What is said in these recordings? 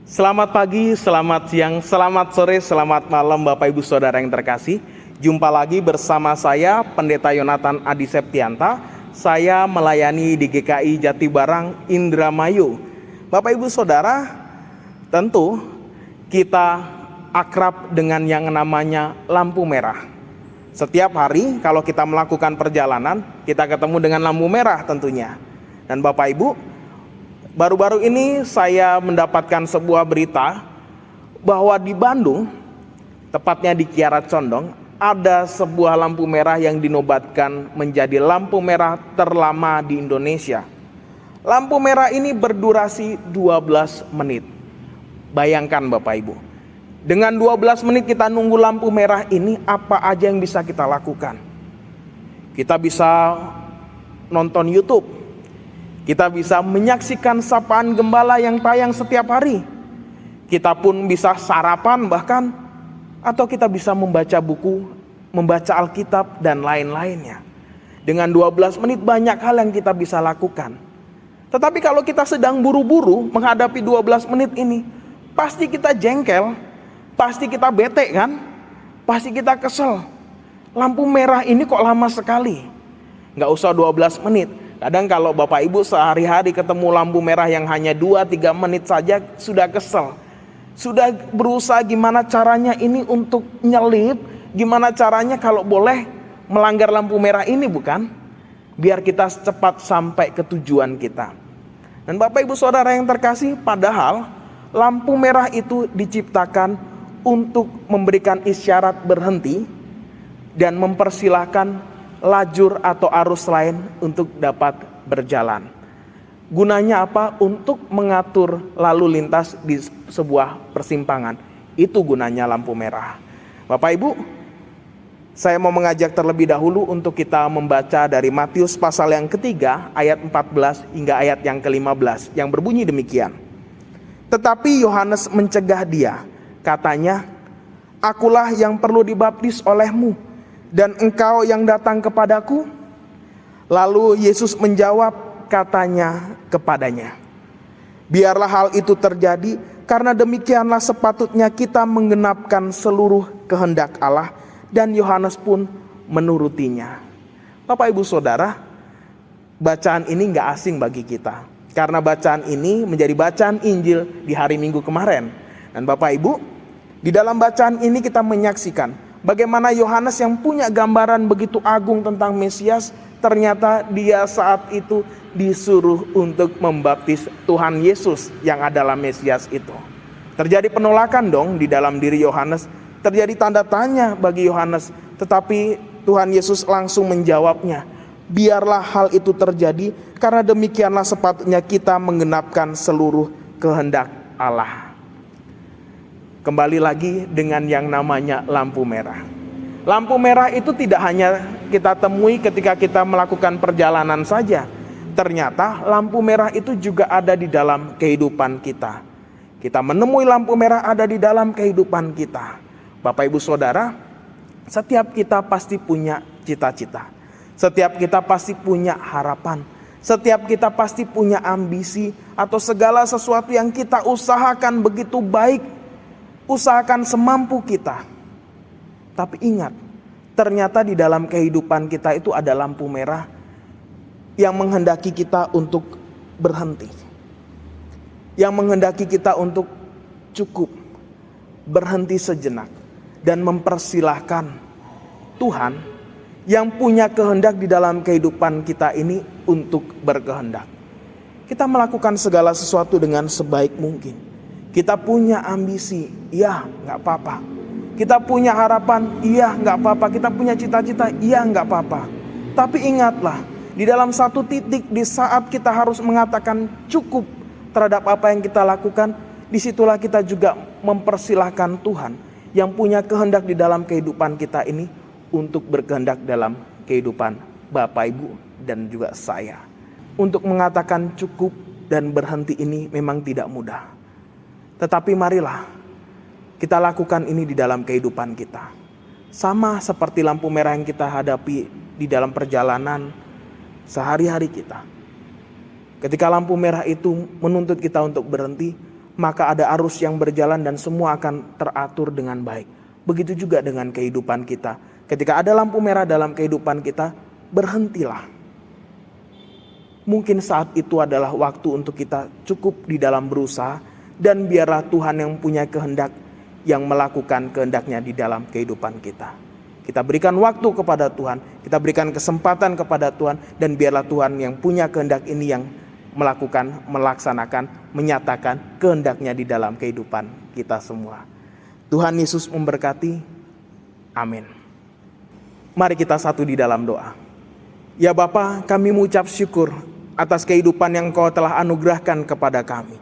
Selamat pagi, selamat siang, selamat sore, selamat malam Bapak Ibu Saudara yang terkasih. Jumpa lagi bersama saya Pendeta Yonatan Adi Septianta. Saya melayani di GKI Jatibarang, Indramayu. Bapak Ibu Saudara, tentu kita akrab dengan yang namanya lampu merah. Setiap hari kalau kita melakukan perjalanan, kita ketemu dengan lampu merah tentunya. Dan Bapak Ibu, baru-baru ini saya mendapatkan sebuah berita bahwa di Bandung, tepatnya di Kiara Condong, ada sebuah lampu merah yang dinobatkan menjadi lampu merah terlama di Indonesia. Lampu merah ini berdurasi 12 menit. Bayangkan Bapak Ibu, dengan 12 menit kita nunggu lampu merah ini, apa aja yang bisa kita lakukan? Kita bisa nonton YouTube, kita bisa menyaksikan sapaan gembala yang tayang setiap hari. Kita pun bisa sarapan bahkan, atau kita bisa membaca buku, membaca Alkitab dan lain-lainnya. Dengan 12 menit banyak hal yang kita bisa lakukan. Tetapi kalau kita sedang buru-buru menghadapi 12 menit ini, pasti kita jengkel, pasti kita bete kan? Pasti kita kesel. Lampu merah ini kok lama sekali? Gak usah 12 menit. Kadang kalau Bapak Ibu sehari-hari ketemu lampu merah yang hanya 2-3 menit saja sudah kesel. Sudah berusaha gimana caranya ini untuk nyelip, gimana caranya kalau boleh melanggar lampu merah ini bukan? Biar kita cepat sampai ke tujuan kita. Dan Bapak Ibu Saudara yang terkasih, padahal lampu merah itu diciptakan untuk memberikan isyarat berhenti dan mempersilahkan lajur atau arus lain untuk dapat berjalan. Gunanya apa? Untuk mengatur lalu lintas di sebuah persimpangan. Itu gunanya lampu merah. Bapak Ibu, saya mau mengajak terlebih dahulu untuk kita membaca dari Matius pasal yang ketiga ayat 14 hingga ayat yang ke-15 yang berbunyi demikian. Tetapi Yohanes mencegah dia, katanya, "Akulah yang perlu dibaptis olehmu, dan engkau yang datang kepadaku?" Lalu Yesus menjawab, katanya kepadanya, "Biarlah hal itu terjadi, karena demikianlah sepatutnya kita menggenapkan seluruh kehendak Allah." Dan Yohanes pun menurutinya. Bapak Ibu Saudara, bacaan ini gak asing bagi kita, karena bacaan ini menjadi bacaan Injil di hari Minggu kemarin. Dan Bapak Ibu, di dalam bacaan ini kita menyaksikan bagaimana Yohanes yang punya gambaran begitu agung tentang Mesias, ternyata dia saat itu disuruh untuk membaptis Tuhan Yesus yang adalah Mesias itu. Terjadi penolakan dong di dalam diri Yohanes, terjadi tanda tanya bagi Yohanes, tetapi Tuhan Yesus langsung menjawabnya, "Biarlah hal itu terjadi, karena demikianlah sepatutnya kita menggenapkan seluruh kehendak Allah." Kembali lagi dengan yang namanya lampu merah. Lampu merah itu tidak hanya kita temui ketika kita melakukan perjalanan saja. Ternyata lampu merah itu juga ada di dalam kehidupan kita. Kita menemui lampu merah ada di dalam kehidupan kita. Bapak Ibu Saudara, setiap kita pasti punya cita-cita. Setiap kita pasti punya harapan. Setiap kita pasti punya ambisi atau segala sesuatu yang kita usahakan begitu baik. Usahakan semampu kita. Tapi ingat, ternyata di dalam kehidupan kita itu ada lampu merah yang menghendaki kita untuk berhenti. Yang menghendaki kita untuk cukup, berhenti sejenak, dan mempersilahkan Tuhan yang punya kehendak di dalam kehidupan kita ini untuk berkehendak. Kita melakukan segala sesuatu dengan sebaik mungkin. Kita punya ambisi, iya gak apa-apa. Kita punya harapan, iya gak apa-apa. Kita punya cita-cita, iya gak apa-apa. Tapi ingatlah, di dalam satu titik di saat kita harus mengatakan cukup terhadap apa yang kita lakukan, disitulah kita juga mempersilahkan Tuhan yang punya kehendak di dalam kehidupan kita ini untuk berkehendak dalam kehidupan Bapak Ibu dan juga saya. Untuk mengatakan cukup dan berhenti ini memang tidak mudah. Tetapi marilah kita lakukan ini di dalam kehidupan kita. Sama seperti lampu merah yang kita hadapi di dalam perjalanan sehari-hari kita. Ketika lampu merah itu menuntut kita untuk berhenti, maka ada arus yang berjalan dan semua akan teratur dengan baik. Begitu juga dengan kehidupan kita. Ketika ada lampu merah dalam kehidupan kita, berhentilah. Mungkin saat itu adalah waktu untuk kita cukup di dalam berusaha, dan biarlah Tuhan yang punya kehendak yang melakukan kehendaknya di dalam kehidupan kita. Kita berikan waktu kepada Tuhan, kita berikan kesempatan kepada Tuhan, dan biarlah Tuhan yang punya kehendak ini yang melaksanakan, menyatakan kehendaknya di dalam kehidupan kita semua. Tuhan Yesus memberkati. Amin. Mari kita satu di dalam doa. Ya Bapa, kami mengucap syukur atas kehidupan yang Kau telah anugerahkan kepada kami.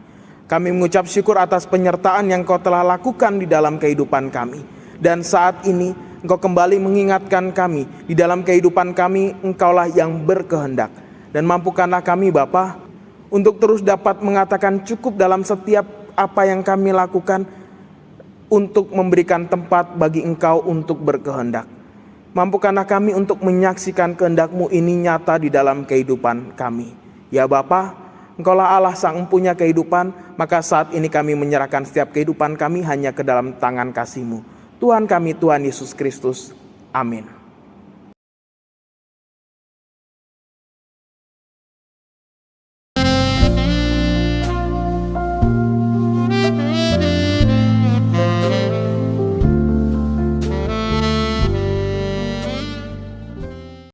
Kami mengucap syukur atas penyertaan yang Kau telah lakukan di dalam kehidupan kami. Dan saat ini Engkau kembali mengingatkan kami, di dalam kehidupan kami Engkaulah yang berkehendak. Dan mampukanlah kami Bapa, untuk terus dapat mengatakan cukup dalam setiap apa yang kami lakukan, untuk memberikan tempat bagi Engkau untuk berkehendak. Mampukanlah kami untuk menyaksikan kehendak-Mu ini nyata di dalam kehidupan kami. Ya Bapa, Engkaulah Allah sang empunya kehidupan, maka saat ini kami menyerahkan setiap kehidupan kami hanya ke dalam tangan kasih-Mu. Tuhan kami, Tuhan Yesus Kristus. Amin.